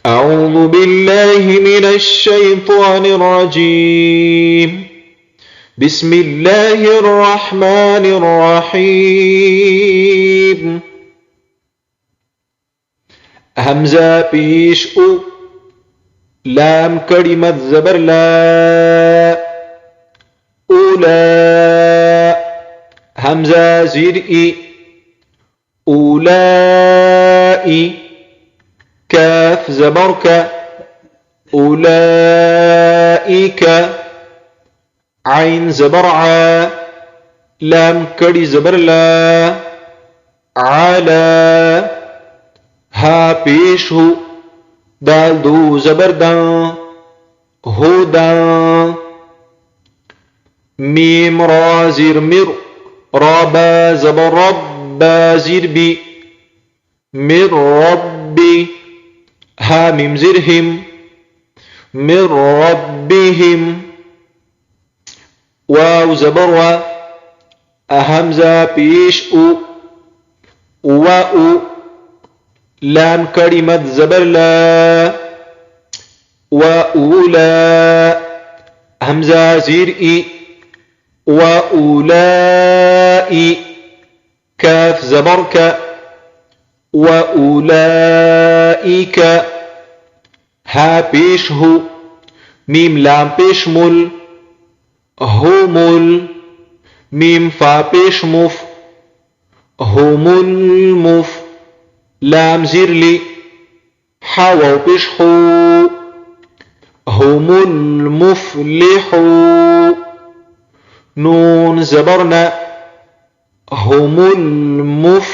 أعوذ بالله من الشيطان الرجيم. بسم الله الرحمن الرحيم. همزة پیش او، لام کڑی مد زبر لا، اولا. همزة زیر ای، اولائی. كاف زبرك، أولئك. عين زبرعا، لام كري زبرلا، على. ها بيشه، دال دو زبردان، هدى. ميم را زير مر، رابا زبر ربا زير بي، من ربي. ها ميم زرهم، من ربهم. واو زبر همزة بيش او، واو. لام كلمة زبر لا، وأولى. همزة زير إي، وأولئي. كاف زبرك، وأولئك. ها پیش هو، ميم لام پیش مل، همل. ميم فا پیش مف، هم المف. لام زير لي، حاو پیش حو، هم المفلحو. نون زبرنا، هم المفلحون.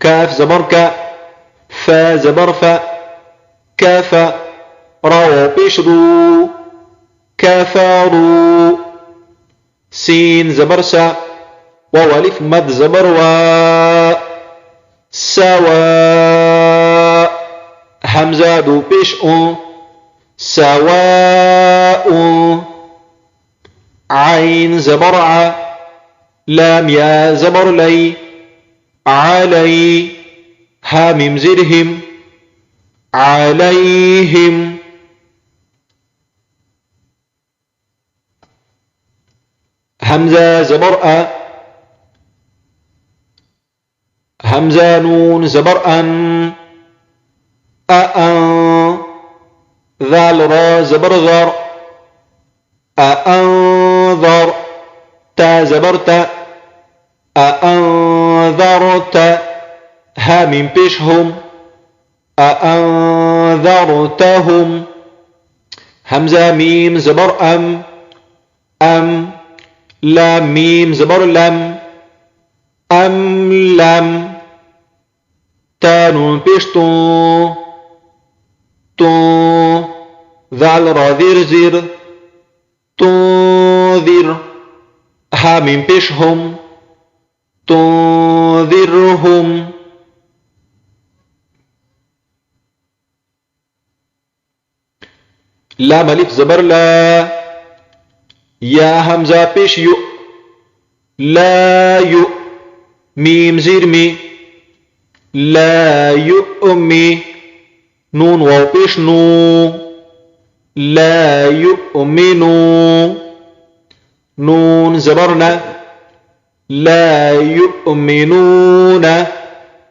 كاف زبر كا، فا زبر فا، كافا. رو پیش رو، كفروا. سين زبر سا، ووالف مد زبر وا، سواء. همزة دو پیش او، سواء. عين زبر ع، لام يا زبر لي، علي. ها ميم زرهم، عليهم. همزة زبر أ، همزة نون زبر أن، أأن. ذال را زبر ذر، أأنذر. تا زبرت، أأنذرت. ها ميم بيشهم، أأنذرتهم. همزة ميم زبر أم، أم. لام ميم زبر لم، أم لم. تا نون بيشتو، تو. ذال را ذير زير، تنذر. ها ميم بيشهم، تنذرهم. لام الف زبر لا، يا همزة پیش يو، لا يو. ميم زير مي، لا يؤمي. نون واو پیش نو، لا يؤمنوا. نون زبرنا، لا يؤمنون.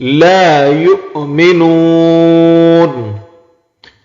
لا يؤمنون.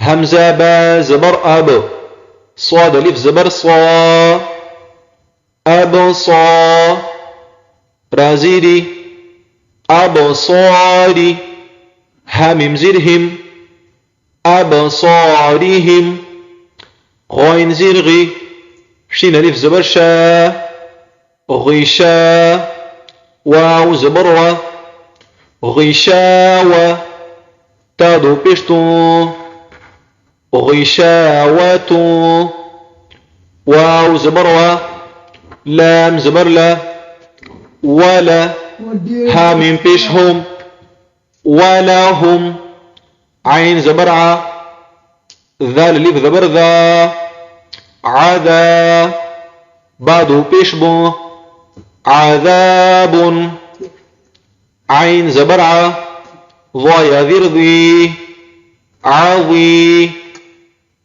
همزة با زبر أب، صاد ألف زبر صا، أبصا، رازيري، أبصاري، همم زرهم، أبصارهم، غين زرغي، شين ألف زبر شا، غشا، واو زبر وا، غشاوة، تادو بشتو، غشاوة، واو زبر وا، لام زبر لا، ولا، هامين بيشهم، ولا هم، عين زبر ع، ذال ليف زبر ذا، عذا، بعدو بيشبو، عذاب، عين زبر ع، ضايا ذرذي، عظي،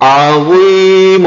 عظيم,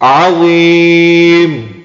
عظيم,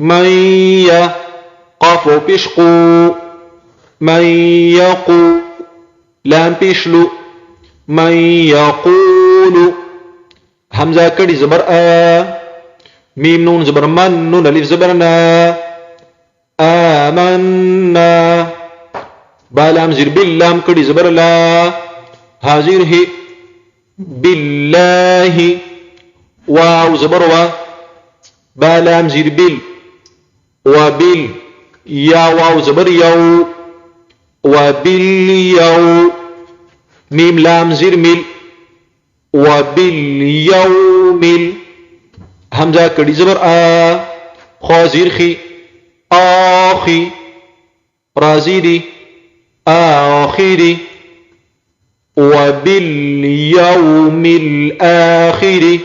من قاف بيشقو، من يقو، لام بيشلو، من يقول، همزة كدي زبر آ، ميم نون زبر من، نون ألف زبرنا، آمنا، با لام زير باللام كدي زبر لا، هازيره بالله، واو زبر وا، با لام زير بال، وبال، يا واو زبر يو، وباليو، ميم لام زير مل، وباليوم، همزة كدي زبر آ، خا زير خي، آخي، رازيري، آخري، وباليوم الآخر،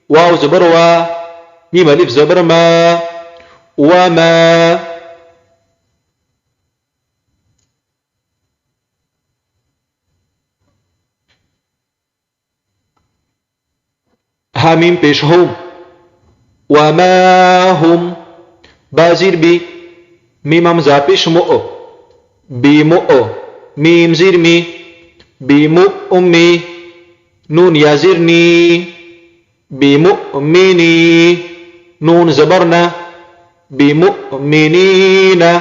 واو زبر وا، ميم ألف زبر ما، وما، حميم پیش هم، وما هم، بازير بي، ميم همزة پیش مؤ، بمؤ، ميم زير مي، بمؤمي، نون يزرني، بمؤمني، نون زبرنا، بمؤمنين،